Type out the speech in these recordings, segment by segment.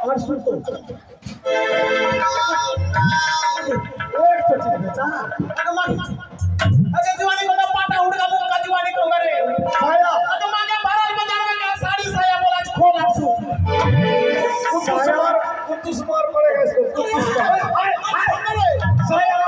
और सुतो एक तो चीज बेटा अरे जुआनी को पाटा उड़गा मुंह का जुआनी को करे साया अरे मांगे भारत बाजार में क्या साड़ी साया बोला खोल आपसु साया कुछ मार पड़ेगा इसको कुछ मार साया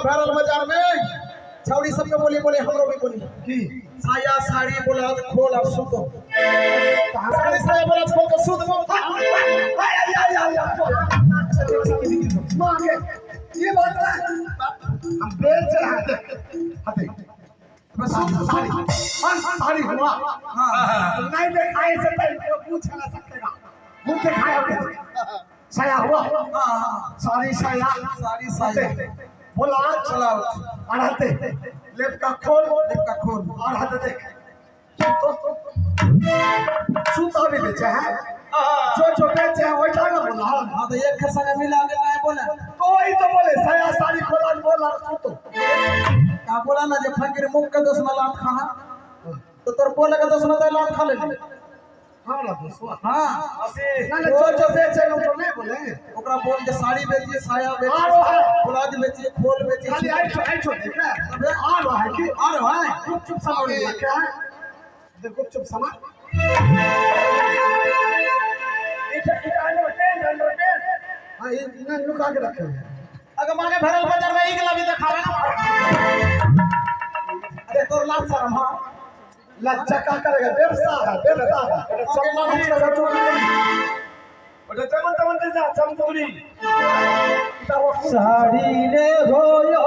भरल बाजार में छौड़ी सबके बोली बोले हमरो भी बोली की साया साड़ी बोला तो खोल और सुतो साड़ी साया बोला खोल के सुत मांगे ये बात है हम बेच रहे हैं हते बस साड़ी साड़ी हुआ हां नहीं दिखाए से तो पूछ ना सकेगा मुंह दिखाया साया हुआ साड़ी साया बोला चला अड़ाते लेफ्ट का खोल और हाथ देख सूता भी बेचे हैं जो बेचे हैं वही ना बोला हां तो एक खसा में मिला के काय बोला कोई तो बोले साया साड़ी खोला बोला सूतो का बोला ना जे फकीर मुख के दोस्त में लात खा तो तोर बोले के दोस्त में तो लात खा ले हमरा दोस्तवा हां ना जो बेचे लोग तो नहीं बोले ओकरा बोल के साड़ी बेचिए साया बेचिए ब्लाउज बेचिए खोल बेचिए खाली आई छो देख रहा आ रहा है कि आ रहा है चुप समझ क्या है देखो चुप समझ हाँ ये लुका के रखे हैं अगर माने भरल बाजार में इगला भी दिखावे ना अरे तोर लात शर्म हां लज्जा का करेगा व्यवसाय है ओटा चमन जा चमचौरी साड़ी ले होयो